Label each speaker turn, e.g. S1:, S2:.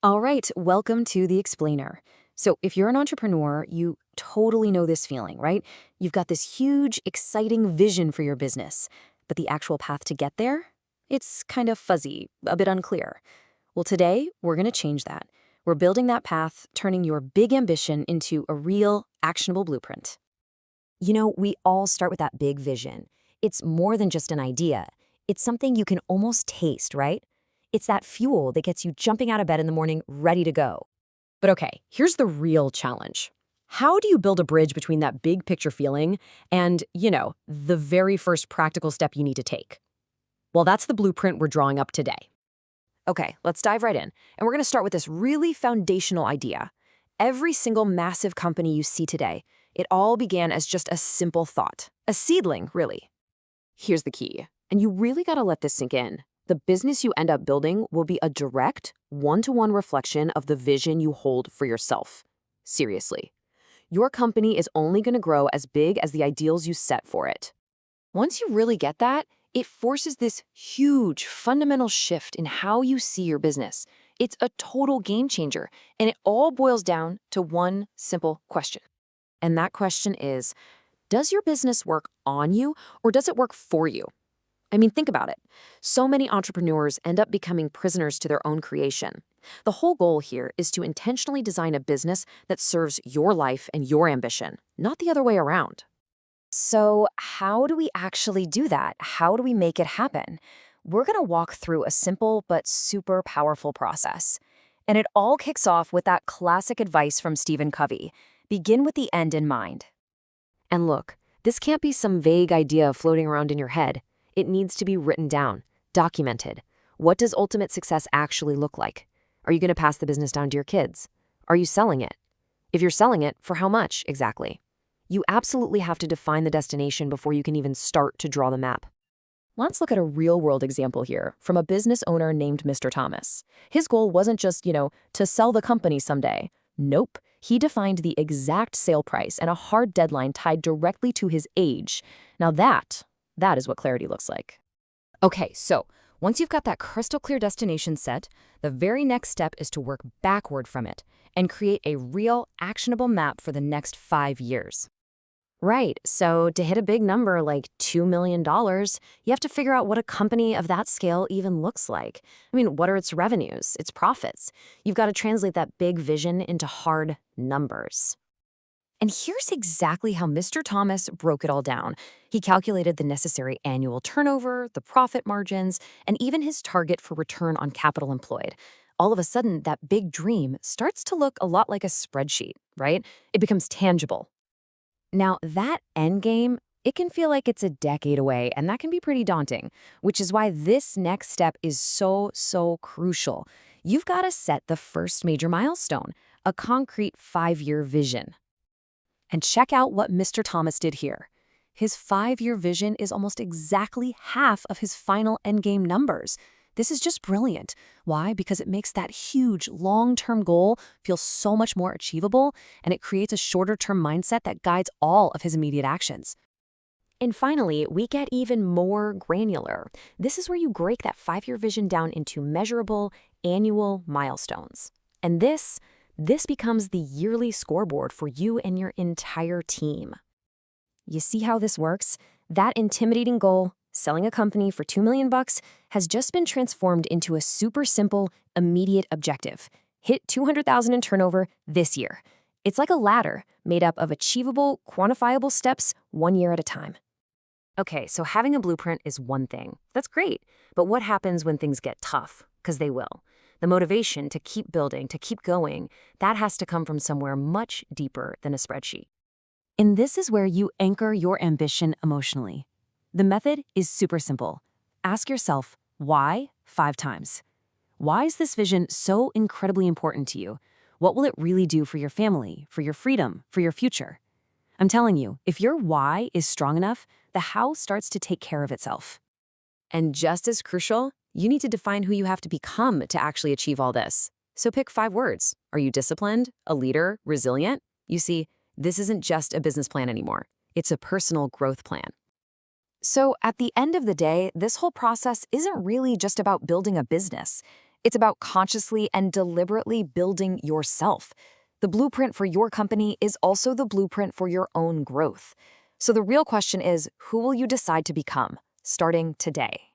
S1: All right, welcome to The Explainer. So, if you're an entrepreneur, you totally know this feeling, right? You've got this huge, exciting vision for your business, but the actual path to get there? It's kind of fuzzy, a bit unclear. Well, today, we're going to change that. We're building that path, turning your big ambition into a real, actionable blueprint.
S2: We all start with that big vision. It's more than just an idea. It's something you can almost taste, right? It's that fuel that gets you jumping out of bed in the morning, ready to go.
S1: But okay, here's the real challenge. How do you build a bridge between that big picture feeling and, the very first practical step you need to take? Well, that's the blueprint we're drawing up today. Okay, let's dive right in. And we're going to start with this really foundational idea. Every single massive company you see today, it all began as just a simple thought, a seedling, really. Here's the key, and you really got to let this sink in. The business you end up building will be a direct, one-to-one reflection of the vision you hold for yourself. Seriously. Your company is only going to grow as big as the ideals you set for it. Once you really get that, it forces this huge, fundamental shift in how you see your business. It's a total game changer, and it all boils down to one simple question. And that question is, does your business work on you, or does it work for you? I mean, think about it. So many entrepreneurs end up becoming prisoners to their own creation. The whole goal here is to intentionally design a business that serves your life and your ambition, not the other way around.
S2: So, how do we actually do that? How do we make it happen? We're going to walk through a simple but super powerful process. And it all kicks off with that classic advice from Stephen Covey: begin with the end in mind.
S1: And look, this can't be some vague idea floating around in your head. It needs to be written down, documented. What does ultimate success actually look like? Are you going to pass the business down to your kids? Are you selling it? If you're selling it, for how much exactly? You absolutely have to define the destination before you can even start to draw the map. Let's look at a real-world example here from a business owner named Mr. Thomas. His goal wasn't just, to sell the company someday. Nope. He defined the exact sale price and a hard deadline tied directly to his age. Now that is what clarity looks like. Okay, so once you've got that crystal clear destination set, the very next step is to work backward from it and create a real, actionable map for the next 5 years. Right, so to hit a big number like $2 million, you have to figure out what a company of that scale even looks like. I mean, what are its revenues, its profits? You've got to translate that big vision into hard numbers. And here's exactly how Mr. Thomas broke it all down. He calculated the necessary annual turnover, the profit margins, and even his target for return on capital employed. All of a sudden, that big dream starts to look a lot like a spreadsheet, right? It becomes tangible. Now, that end game, it can feel like it's a decade away, and that can be pretty daunting, which is why this next step is so crucial. You've got to set the first major milestone, a concrete 5-year vision. And check out what Mr. Thomas did here. His 5-year vision is almost exactly half of his final endgame numbers. This is just brilliant. Why? Because it makes that huge, long-term goal feel so much more achievable, and it creates a shorter-term mindset that guides all of his immediate actions. And finally, we get even more granular. This is where you break that 5-year vision down into measurable, annual milestones. And this becomes the yearly scoreboard for you and your entire team. You see how this works? That intimidating goal, selling a company for $2 million, has just been transformed into a super simple, immediate objective. Hit $200,000 in turnover this year. It's like a ladder made up of achievable, quantifiable steps 1 year at a time. Okay, so having a blueprint is one thing. That's great. But what happens when things get tough? Because they will. The motivation to keep building, to keep going, that has to come from somewhere much deeper than a spreadsheet. And this is where you anchor your ambition emotionally. The method is super simple. Ask yourself, why 5 times? Why is this vision so incredibly important to you? What will it really do for your family, for your freedom, for your future? I'm telling you, if your why is strong enough, the how starts to take care of itself. And just as crucial, you need to define who you have to become to actually achieve all this. So pick 5 words. Are you disciplined, a leader, resilient? You see, this isn't just a business plan anymore. It's a personal growth plan. So at the end of the day, this whole process isn't really just about building a business.
S2: It's about consciously and deliberately building yourself. The blueprint for your company is also the blueprint for your own growth. So the real question is, who will you decide to become, starting today?